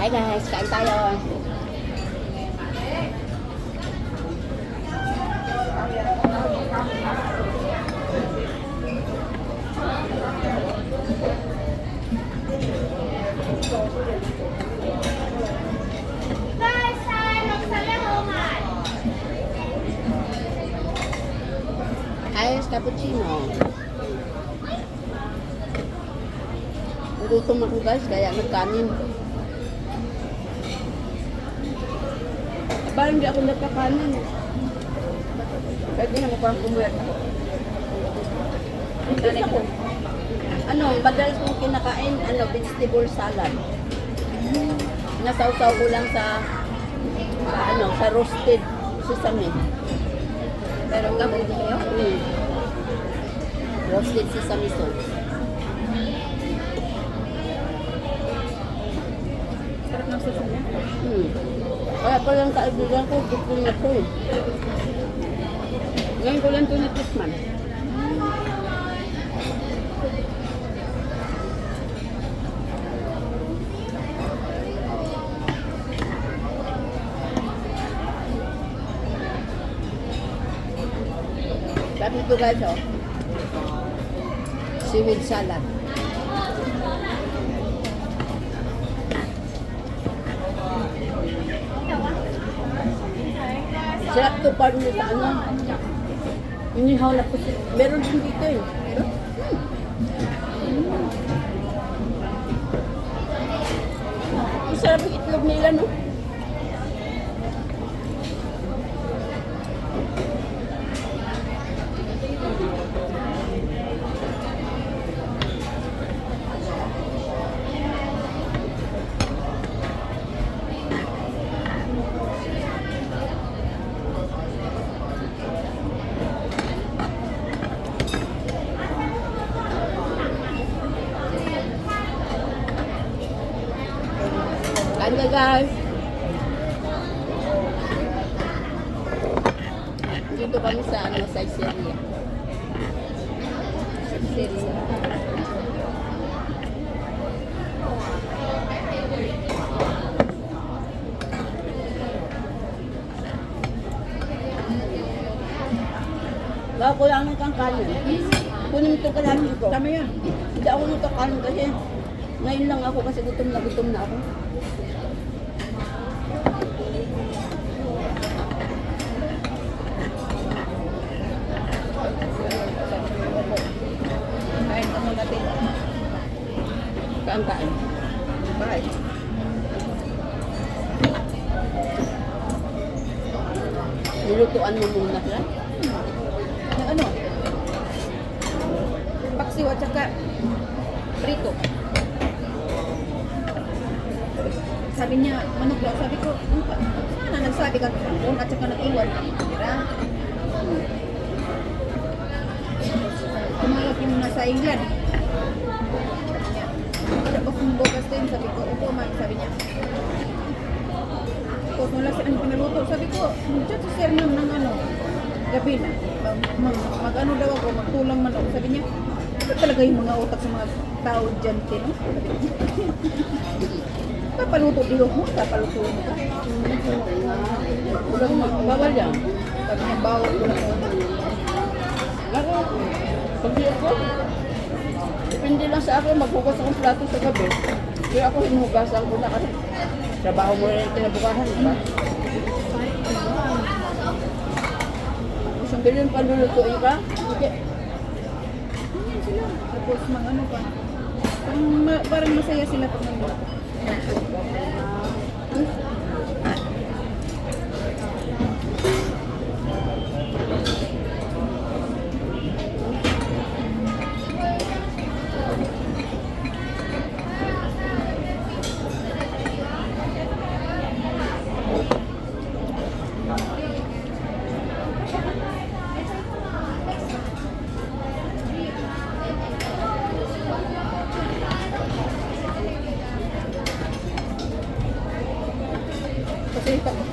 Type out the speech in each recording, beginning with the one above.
Hi guys, kain tayo. Ayos, cappuccino. Gutom ako guys, kaya nagkanin. Aba, hindi ako nagkakanin. Pwede na mo parang kumulat ako. Ano, madalas kong kinakain, vegetable salad. Nasawsaw ko lang sa roasted sesame. Pero gabon din kayo? Roasted sesame sauce. Sarap ng sauce niya. Kaya pa lang kaibigan ko, gusto niya ito eh. Ngayon ko lang ito natikman. Sabi ito guys, oh. Seaweed salad. Sarap to parang sa inihaw na po. Meron din dito eh. Meron? Masarap yung itlog nila, no? Kain ka guys. Dito kami sa Saiseria. Saiseria. Baka kulangan kang kanin. Kunin ito kalamin ko. Tama yan. Hindi ako nagkakanin kasi ngayon lang ako kasi gutom na ako. Kain ka muna natin. Kain. Bye. Nilutuan mo muna siya. Yung ano? Paksiw at saka prito. Sabi niya, manok daw. Sabi ko, sana nagsabi ka doon at saka nag-iwan. Tira. Tumalak yung nasa England. Tapos yung bogas din, sabi ko, ito man, sabi niya. Tapos wala sa ano pinaluto. Sabi ko, dyan sa sir ng gabi na. Mag-ano daw ako, magtulang manok. Sabi niya, ano talaga yung mga utak sa mga tao dyan, Tino? Papaluto din mo, papaluto mo ka. Bawal yan. Sabi niya, bawal ko lang. Ako, pag di ako, depende lang sa akin, maghugas akong plato sa gabi. Kaya ako hinugasan ko na kasi trabaho mo rin kinabukasan, di ba? Isang bilyon pa lulutuin ka? Okay. Ganyan sila. Tapos mag-ano pa. Parang masaya sila pag nagluto.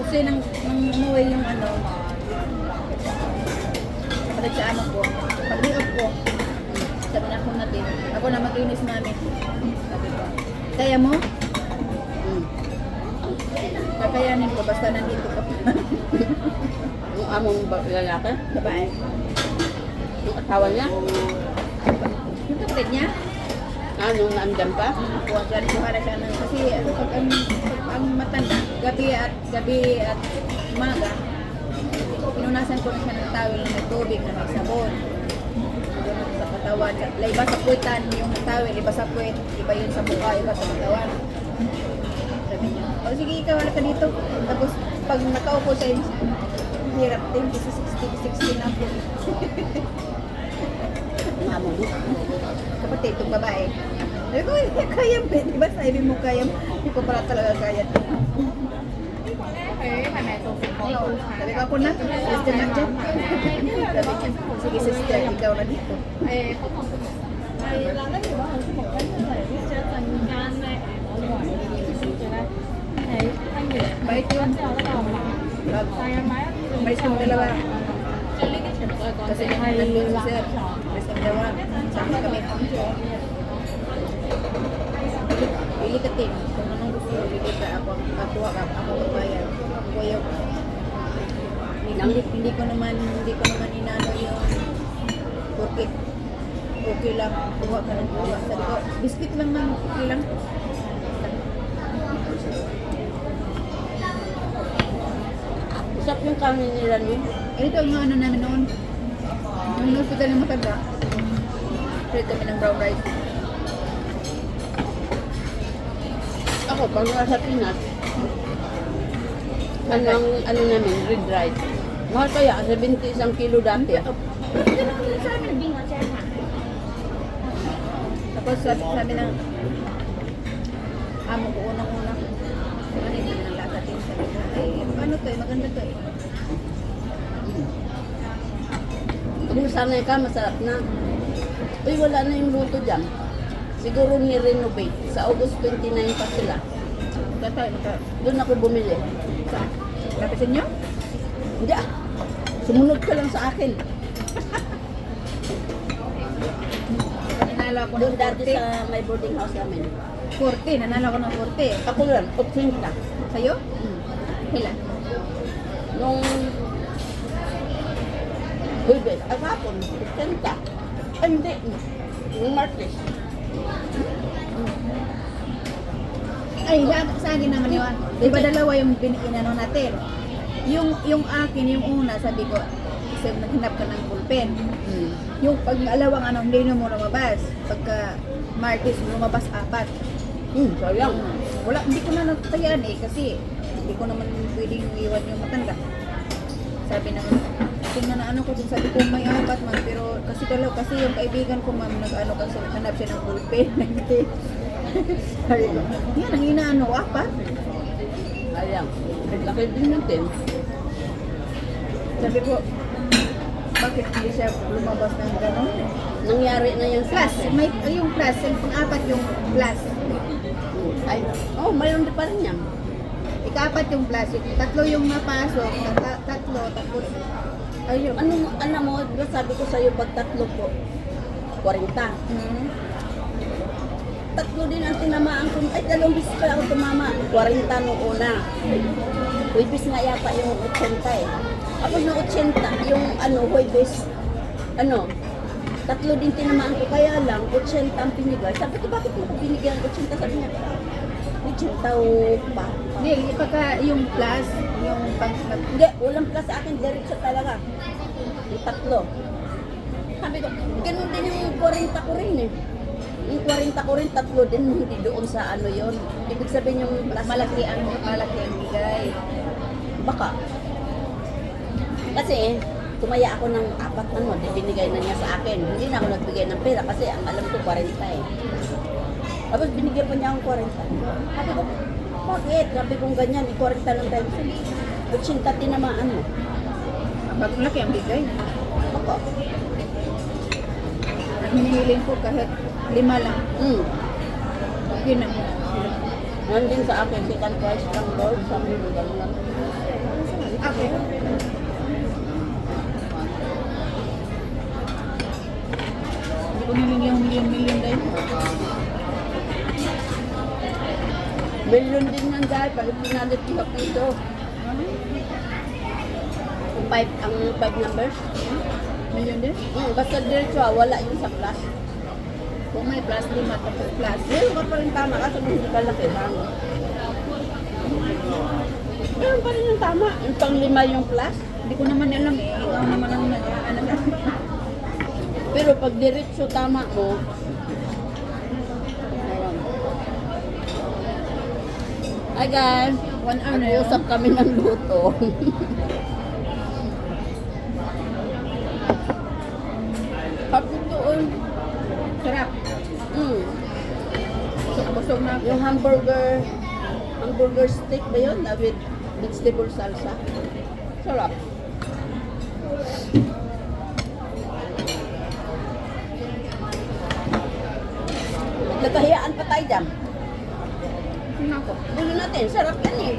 Kasi nang umuwi yung palit sa anak ko, pag-iop ko, sabi na ako natin, ako na mag-inis namin. Sabi ko, kaya mo? kakayanin ko basta nandito ka pa. Yung among lalaki, Babae. yung asawa niya, Yung kapatid niya, nung naandyan pa. kuha siya rin para siya ng, kasi pag ang matanda, gabi at umaga, pinunasan ko na siya ng towel na may tubig na may sabon. Ganun sa katawan. Iba sa puwitan yung towel, iba sa puwit, iba yun sa mukha, iba sa katawan. Sabi niya, o sige, ikaw wala ka dito. Tapos pag nakaupo sa inyo, hirap din kasi 60 na po. Yung among mo. Kapatid, itong babae. Sabi ko, hindi kaya mo. Di ba sabi mo kaya mo? Hindi ko pala talaga kaya. Sabi ko, ako na. Sister na dyan. Sabi niya, sige sister, ikaw na dito. Bait yun. May isang dalawa. Kasi nandun si sir. May isang dalawa. Sama kami. Pili ka team. Kung anong gusto mo, pili ka. Ako ang katuwa ka. Ako ang bayan. Ako yung... Hindi ko naman inano yung porque okay lang. Kuha ka ng kuha. Sabi ko, biscuit lang man. Okay lang. Usap yung kanin nila niyo. Ito yung ano namin noon. Yung hospital ng matanda. Trade kami ng brown rice. Ako, pag nasa Pinas, ano namin, red rice. Mahal kaya, 70 isang kilo dati. Ito lang yun sa amin. Tapos sabi ng amo ko unang-una. Ano hindi ng lasa din. Sabi ko, ay, ano to eh, maganda to eh. Kung nasanay ka, masarap na. Uy, wala na yung luto dyan. Siguro ni-renovate. Sa August 29 pa sila. Doon ako bumili. Saan? Napisin nyo? Hindi ah. Sumunod ka lang sa akin. Nanalo ako ng Doon dati 40. sa my boarding house namin. 40, nanalo ako ng 40. Ako lang, 80. Sa'yo? Ilan? Nung Huwebes, agapon, 80. Ay, hindi. Nung Martes. Ay, sa akin naman yun. Di ba dalawa yung inano natin? Yung akin, yung una, sabi ko, kasi naghanap ka ng pulpen. Hmm. Yung pag-alawang ano, hindi na mo lumabas. Pagka Martes, lumabas 4. Sayang. Wala, hindi ko na natayaan eh, kasi hindi ko naman pwedeng iwan yung matanda. Sabi na, tingnan na ano ko din, sabi ko may 4 man, pero kasi yung kaibigan ko ma'am, nag-ano kasi, hanap siya ng pulpen. Sabi ko, yan ang inaano, 4? Sayang. Laki din natin. Sabi ko, bakit hindi siya lumabas ng gano'n? Nangyari na yan sa Plus, akin. may yung plus, yung pang-4 yung plus. Ay, oh, mayroon din pa rin yan. Ika-4 yung plus, yung 3 yung napasok, tatlo, tapos, ayun. Ano mo, diba sabi ko sa'yo, pag 3 po, 40. Tatlo din ang tinamaan ko. Ay, 2 bis pa ako tumama. 40 nung una. Huwebes nga yata yung 80 eh. Tapos nung 80, yung Huwebes, 3 din tinamaan ko. Kaya lang, 80 ang pinigay. Sabi ko, bakit mo ko binigyan ng 80? Sabi niya, 80 pa. Hindi, pagka yung plus, yung Hindi, walang plus sa akin. Diretso talaga. Yung 3. Sabi ko, ganun din yung 40 ko rin eh. Yung 40 ko rin, 3 din, hindi doon sa yon. Ibig sabihin yung plus malaki ang bigay. baka. Kasi, tumaya ako ng 4 di binigay na niya sa akin. Hindi na ako nagbigay ng pera kasi ang alam ko 40 eh. Tapos binigyan pa niya akong 40. Sabi ko, bakit? Sabi kong ganyan, 40 lang tayo. Sige, 80 tinamaan mo. Pag malaki ang bigay. Baka. At hinihiling ko kahit 5 lang. Okay na. Nandun sa akin, second prize ng Lord, sabi mo gano'n. Okay. Hindi ko niling yung million dahil. Million din yan dahil pag pinalit ko sa piso. Ang 5 numbers. Million din? Basta diretso wala yung sa plus. Kung may plus 5 tapos plus. Meron ka pa rin tama kasi kung hindi ka laki bang. Meron pa rin yung tama. Yung pang 5 yung plus. Hindi ko naman alam eh. Ikaw naman ang ano na. Pero pag diretso tama mo, hi guys, 1 hour na yun. nag-uusap kami ng luto. Kapit doon. Sarap. Busog na ako. Yung hamburger steak ba yun na with vegetable salsa? Sarap. Nagkahiyaan pa tayo dyan. Tingnan ako. Gulo natin, sarap yan eh.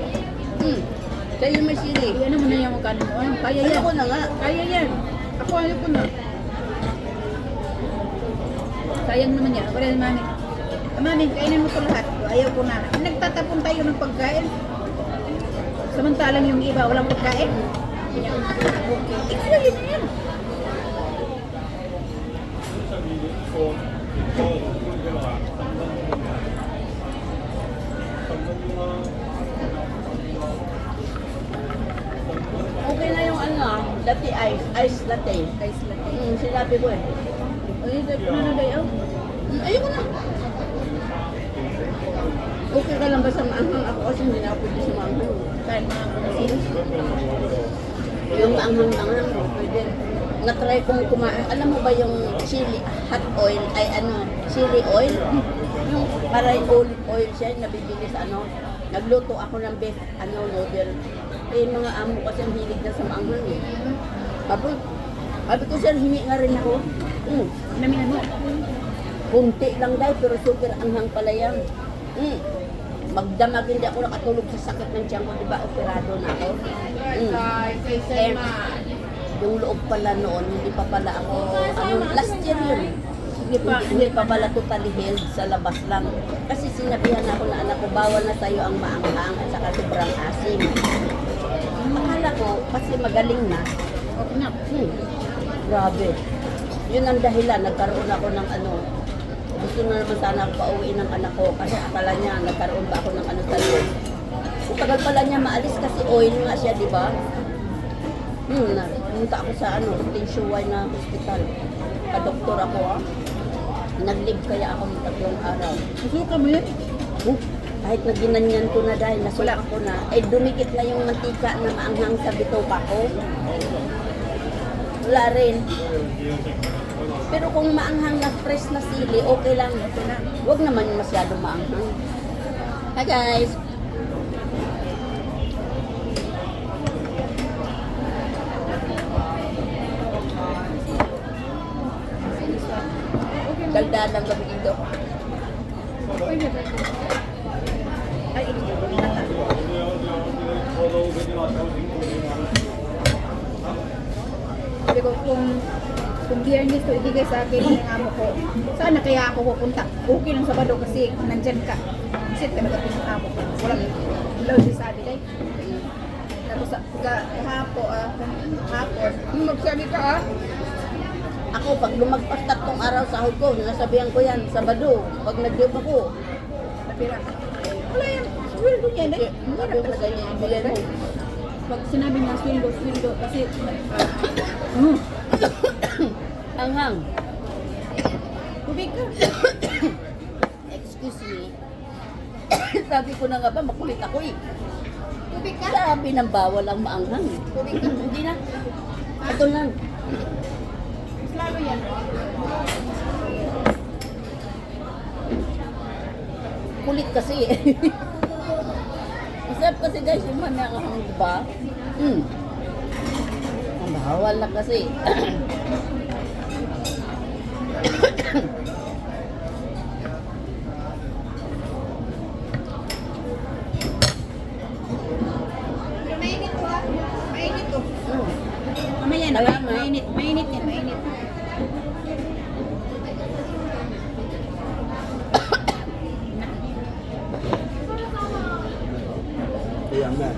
Sa'yo may sili. Iyan naman na yung magkano mo. Kaya yan. Ayoko na nga. Kaya yan. Ako ayoko na. Sayang naman yan. Wala na mami. Mami, kainin mo ito lahat. Ayaw ko na. Nagtatapon tayo ng pagkain. Samantalang yung iba, walang pagkain. Ikaw yun na yan. Okay na yung latte ice latte. Guys, latte. Sinabi ko eh. Ay, sabi ko na dayo. Ayoko na. Okay ka lang ba sa maanghang? Ako kasi hindi na ako pwede sa maanghang. Kahit mga kumasin. Yung maanghang-anghang mo, pwede. Na-try kong kumain. Alam mo ba yung chili hot oil, chili oil? Yung parang olive oil siya, nabibili sa Nagluto ako ng beef, noodle. Eh, mga amo kasi ang hilig na sa maanghang eh. Sabi ko sir, hingi nga rin ako. Namihan mo. Kunti lang dahil, pero super anghang pala yan. Magdamag hindi ako nakatulog sa sakit ng tiyan ko, di ba? Operado na ako. Eh, yung loob pala noon, hindi pa pala ako, last year yun. Hindi pa pala totally healed sa labas lang. Kasi sinabihan ako na anak ko, bawal na sa'yo ang maanghang at saka sobrang asim. Akala ko, kasi magaling na. Okay na. Grabe. Yun ang dahilan, nagkaroon ako ng gusto na naman sana ako pauwiin ng anak ko kasi akala niya nagkaroon ba ako ng sa loob. Tagal pala niya maalis kasi oil nga siya, di ba? Pumunta ako sa Tinshuway na hospital. Pa-doktor ako Nag-live kaya ako ng 3 araw. Susuka mo yan. Kahit na ginanyan ko na dahil nasuka ko na, dumikit na yung mantika na maanghang sa bitoka ko. Wala rin. Pero kung maanghang na fresh na sili, okay lang. Huwag naman yung masyado maanghang. Hi guys! Daldal lang kami dito. Ay, sabi ko, kung biyernes ko ibigay sa akin ng amo ko, sana kaya ako pupunta. Okay lang Sabado kasi nandyan ka. Kasi talaga ito yung amo ko. Walang load sa sabi day. Tapos hapon, magsabi ka Ako, pag lumagpas 3 araw sahod ko, nasabihan ko yan, Sabado, pag nag-job ako, napira ka. Wala yan. Sweldo niya na. sabi ko sa inyo, ibilan mo. Pag sinabi niya sweldo, kasi Anghang. tubig ka. Excuse me. Sabi ko na nga ba, makulit ako eh. Tubig ka. Sabi ng bawal ang maanghang. Tubig ka. Hindi na. Ito lang. Mas lalo yan. Kulit kasi eh. Masarap kasi guys, yung maanghang, diba? Ang bawal na kasi. Mainit to Mainit to. Mamaya na. Kaya nga. Mainit. Mainit yan. Mainit. Kuya Mer.